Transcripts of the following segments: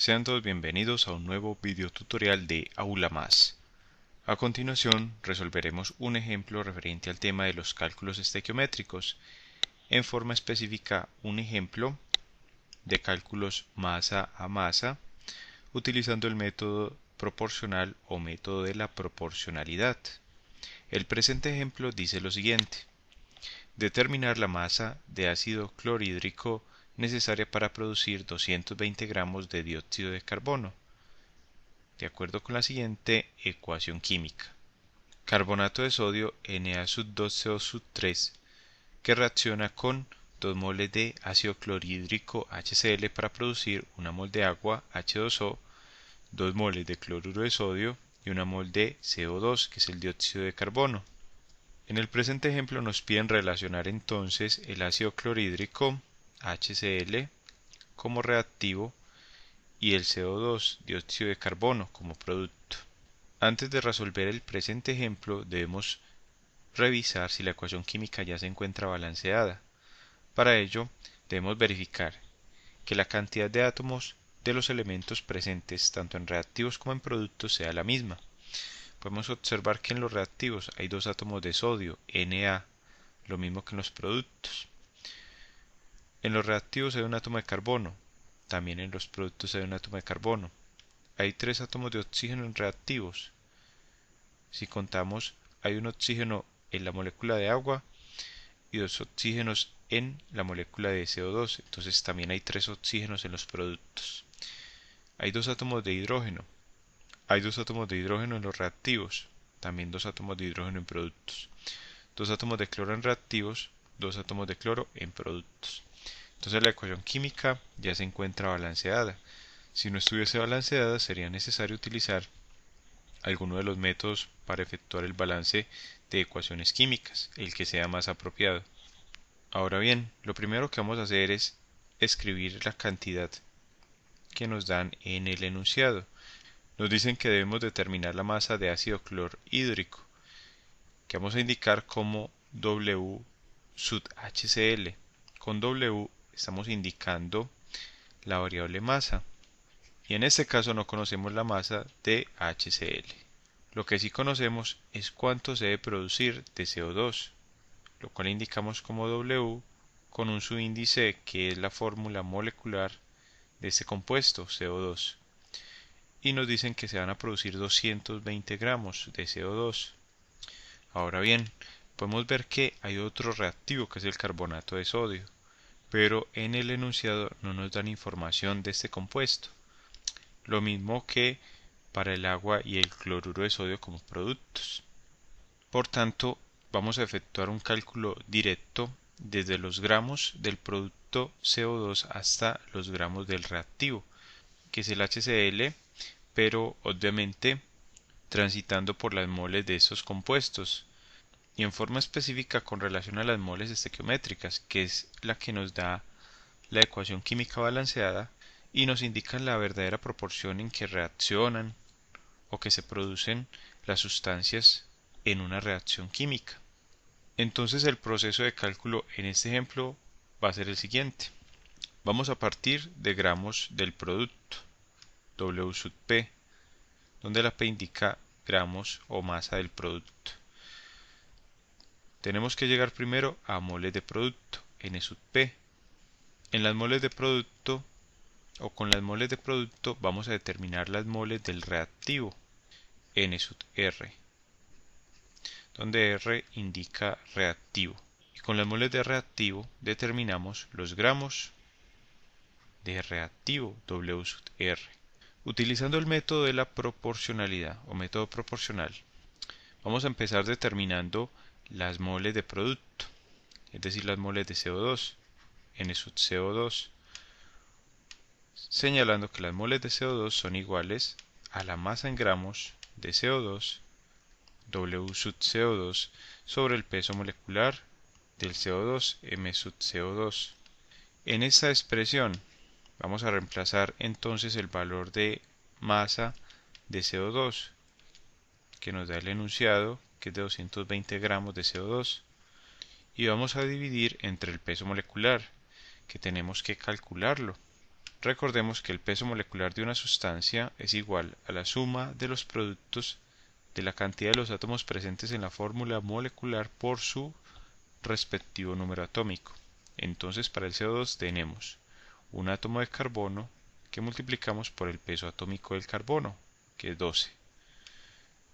Sean todos bienvenidos a un nuevo video tutorial de Aula Más. A continuación resolveremos un ejemplo referente al tema de los cálculos estequiométricos, en forma específica un ejemplo de cálculos masa a masa utilizando el método proporcional o método de la proporcionalidad. El presente ejemplo dice lo siguiente: determinar la masa de ácido clorhídrico necesaria para producir 220 gramos de dióxido de carbono, de acuerdo con la siguiente ecuación química. Carbonato de sodio Na2CO3 que reacciona con 2 moles de ácido clorhídrico HCl para producir 1 mol de agua H2O, 2 moles de cloruro de sodio y 1 mol de CO2, que es el dióxido de carbono. En el presente ejemplo nos piden relacionar entonces el ácido clorhídrico HCl como reactivo y el CO2, dióxido de carbono, como producto. Antes de resolver el presente ejemplo debemos revisar si la ecuación química ya se encuentra balanceada. Para ello debemos verificar que la cantidad de átomos de los elementos presentes tanto en reactivos como en productos sea la misma. Podemos observar que en los reactivos hay 2 átomos de sodio, Na, lo mismo que en los productos. En los reactivos hay un átomo de carbono, también en los productos hay un átomo de carbono. Hay 3 átomos de oxígeno en reactivos. Si contamos, hay un oxígeno en la molécula de agua y 2 oxígenos en la molécula de CO2, entonces también hay 3 oxígenos en los productos. Hay 2 átomos de hidrógeno. Hay 2 átomos de hidrógeno en los reactivos, también 2 átomos de hidrógeno en productos. 2 átomos de cloro en reactivos, 2 átomos de cloro en productos. Entonces la ecuación química ya se encuentra balanceada. Si no estuviese balanceada, sería necesario utilizar alguno de los métodos para efectuar el balance de ecuaciones químicas, el que sea más apropiado. Ahora bien, lo primero que vamos a hacer es escribir la cantidad que nos dan en el enunciado. Nos dicen que debemos determinar la masa de ácido clorhídrico, que vamos a indicar como W sub HCl. Con W estamos indicando la variable masa, y en este caso no conocemos la masa de HCl. Lo que sí conocemos es cuánto se debe producir de CO2, lo cual indicamos como W con un subíndice que es la fórmula molecular de este compuesto, CO2. Y nos dicen que se van a producir 220 gramos de CO2. Ahora bien, podemos ver que hay otro reactivo que es el carbonato de sodio, pero en el enunciado no nos dan información de este compuesto. Lo mismo que para el agua y el cloruro de sodio como productos. Por tanto, vamos a efectuar un cálculo directo desde los gramos del producto CO2 hasta los gramos del reactivo, que es el HCl, pero obviamente transitando por las moles de estos compuestos y en forma específica con relación a las moles estequiométricas, que es la que nos da la ecuación química balanceada y nos indica la verdadera proporción en que reaccionan o que se producen las sustancias en una reacción química. Entonces el proceso de cálculo en este ejemplo va a ser el siguiente. Vamos a partir de gramos del producto, W sub P, donde la P indica gramos o masa del producto. Tenemos que llegar primero a moles de producto, N sub P. En las moles de producto o con las moles de producto vamos a determinar las moles del reactivo, N sub R, donde R indica reactivo. Y con las moles de reactivo determinamos los gramos de reactivo, W sub R. Utilizando el método de la proporcionalidad o método proporcional, vamos a empezar determinando las moles de producto, es decir, las moles de CO2, N sub CO2, señalando que las moles de CO2 son iguales a la masa en gramos de CO2, W sub CO2, sobre el peso molecular del CO2, M sub CO2. En esta expresión vamos a reemplazar entonces el valor de masa de CO2, que nos da el enunciado, que es de 220 gramos de CO2, y vamos a dividir entre el peso molecular, que tenemos que calcularlo. Recordemos que el peso molecular de una sustancia es igual a la suma de los productos de la cantidad de los átomos presentes en la fórmula molecular por su respectivo número atómico. Entonces, para el CO2 tenemos un átomo de carbono que multiplicamos por el peso atómico del carbono, que es 12,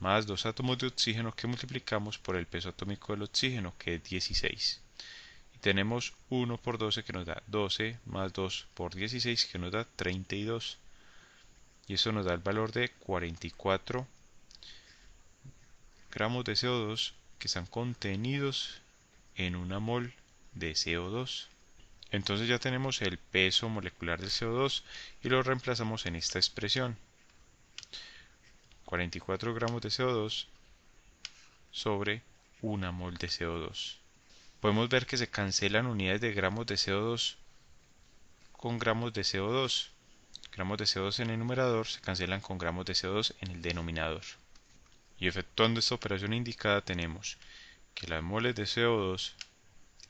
más dos átomos de oxígeno que multiplicamos por el peso atómico del oxígeno, que es 16. Y tenemos 1 por 12 que nos da 12, más 2 por 16 que nos da 32. Y eso nos da el valor de 44 gramos de CO2 que están contenidos en una mol de CO2. Entonces ya tenemos el peso molecular del CO2 y lo reemplazamos en esta expresión. 44 gramos de CO2 sobre una mol de CO2. Podemos ver que se cancelan unidades de gramos de CO2 con gramos de CO2. Gramos de CO2 en el numerador se cancelan con gramos de CO2 en el denominador. Y efectuando esta operación indicada tenemos que las moles de CO2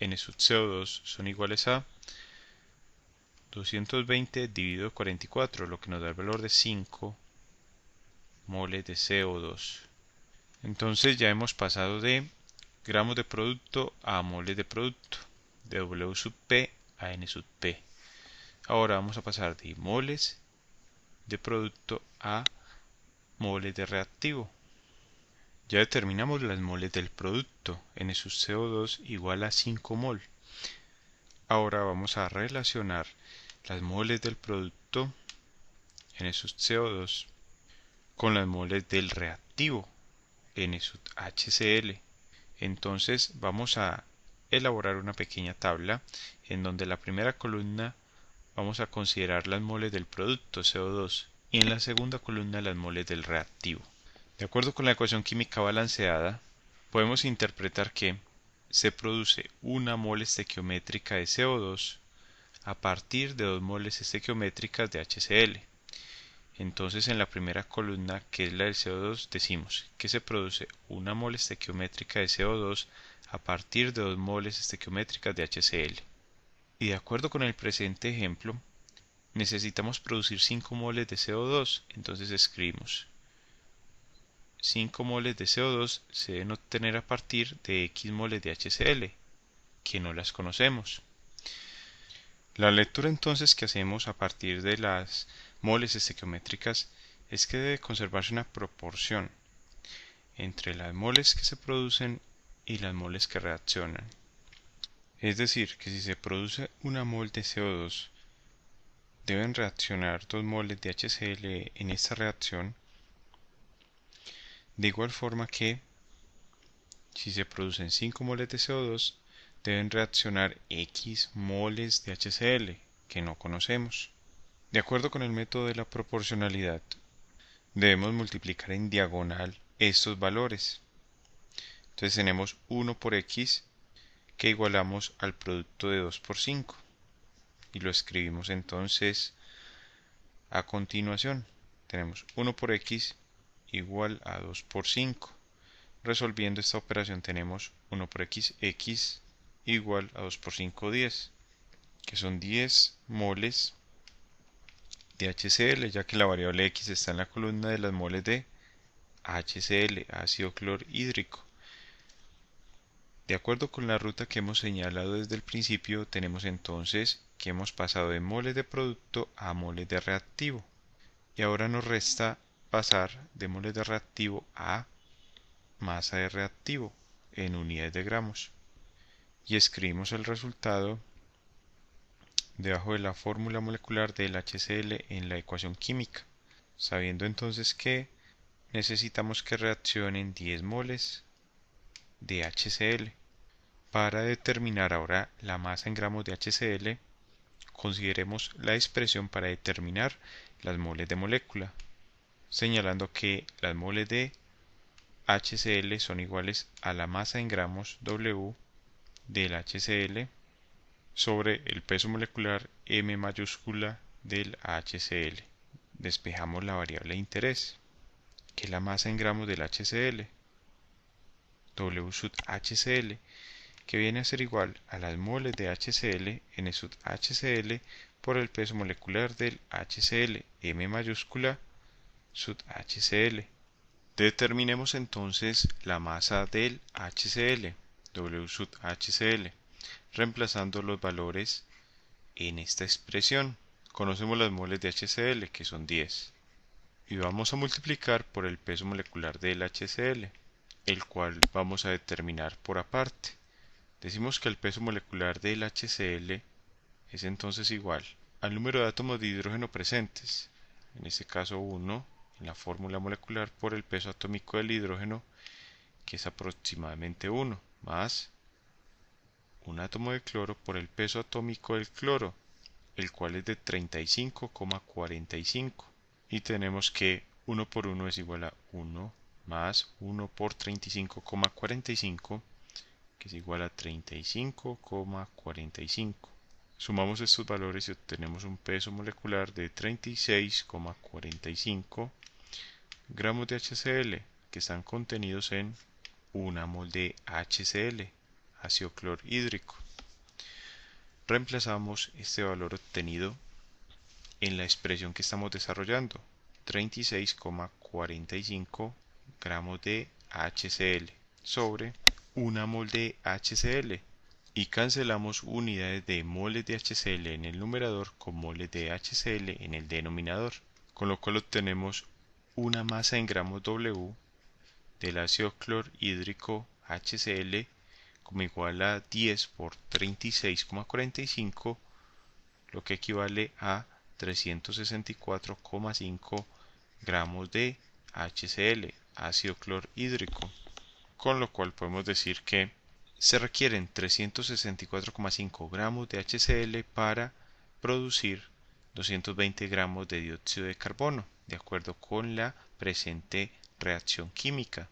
N sub CO2 son iguales a 220 dividido 44, lo que nos da el valor de 5 moles de CO2. Entonces ya hemos pasado de gramos de producto a moles de producto, de W sub P a N sub P. Ahora vamos a pasar de moles de producto a moles de reactivo. Ya determinamos las moles del producto, N sub CO2 igual a 5 mol. Ahora vamos a relacionar las moles del producto, N sub CO2, con las moles del reactivo, N sub HCl. Entonces vamos a elaborar una pequeña tabla en donde la primera columna vamos a considerar las moles del producto CO2 y en la segunda columna las moles del reactivo. De acuerdo con la ecuación química balanceada, podemos interpretar que se produce una mol estequiométrica de CO2 a partir de 2 moles estequiométricas de HCl. Entonces en la primera columna, que es la del CO2, decimos que se produce una mol estequiométrica de CO2 a partir de 2 moles estequiométricas de HCl. Y de acuerdo con el presente ejemplo, necesitamos producir 5 moles de CO2, entonces escribimos 5 moles de CO2 se deben obtener a partir de X moles de HCl, que no las conocemos. La lectura entonces que hacemos a partir de las moles estequiométricas es que debe conservarse una proporción entre las moles que se producen y las moles que reaccionan. Es decir, que si se produce una mol de CO2, deben reaccionar 2 moles de HCl en esta reacción, de igual forma que si se producen 5 moles de CO2, deben reaccionar X moles de HCl, que no conocemos. De acuerdo con el método de la proporcionalidad, debemos multiplicar en diagonal estos valores. Entonces tenemos 1 por X, que igualamos al producto de 2 por 5. Y lo escribimos entonces a continuación. Tenemos 1 por X igual a 2 por 5. Resolviendo esta operación tenemos 1 por X igual a 2 por 5, 10, que son 10 moles de HCl, ya que la variable X está en la columna de las moles de HCl, ácido clorhídrico. De acuerdo con la ruta que hemos señalado desde el principio, tenemos entonces que hemos pasado de moles de producto a moles de reactivo. Y ahora nos resta pasar de moles de reactivo a masa de reactivo en unidades de gramos. Y escribimos el resultado debajo de la fórmula molecular del HCl en la ecuación química, sabiendo entonces que necesitamos que reaccionen 10 moles de HCl. Para determinar ahora la masa en gramos de HCl, consideremos la expresión para determinar las moles de molécula, señalando que las moles de HCl son iguales a la masa en gramos W del HCl sobre el peso molecular M mayúscula del HCl. Despejamos la variable de interés, que es la masa en gramos del HCl, W sub HCl, que viene a ser igual a las moles de HCl, N sub HCl, por el peso molecular del HCl, M mayúscula sub HCl. Determinemos entonces la masa del HCl, W sub HCl, reemplazando los valores en esta expresión. Conocemos las moles de HCl, que son 10, y vamos a multiplicar por el peso molecular del HCl, el cual vamos a determinar por aparte. Decimos que el peso molecular del HCl es entonces igual al número de átomos de hidrógeno presentes, en este caso 1, en la fórmula molecular, por el peso atómico del hidrógeno, que es aproximadamente 1, más un átomo de cloro por el peso atómico del cloro, el cual es de 35,45. Y tenemos que 1 por 1 es igual a 1 más 1 por 35,45, que es igual a 35,45. Sumamos estos valores y obtenemos un peso molecular de 36,45 gramos de HCl, que están contenidos en 1 mol de HCl, ácido clorhídrico. Reemplazamos este valor obtenido en la expresión que estamos desarrollando, 36,45 gramos de HCl sobre 1 mol de HCl, y cancelamos unidades de moles de HCl en el numerador con moles de HCl en el denominador, con lo cual obtenemos una masa en gramos W del ácido clorhídrico HCl como igual a 10 por 36,45, lo que equivale a 364,5 gramos de HCl, ácido clorhídrico, con lo cual podemos decir que se requieren 364,5 gramos de HCl para producir 220 gramos de dióxido de carbono, de acuerdo con la presente reacción química.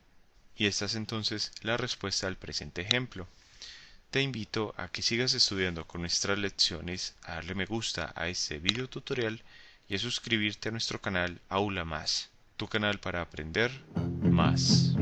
Y esta es entonces la respuesta al presente ejemplo. Te invito a que sigas estudiando con nuestras lecciones, a darle me gusta a este video tutorial y a suscribirte a nuestro canal Aula Más, tu canal para aprender más.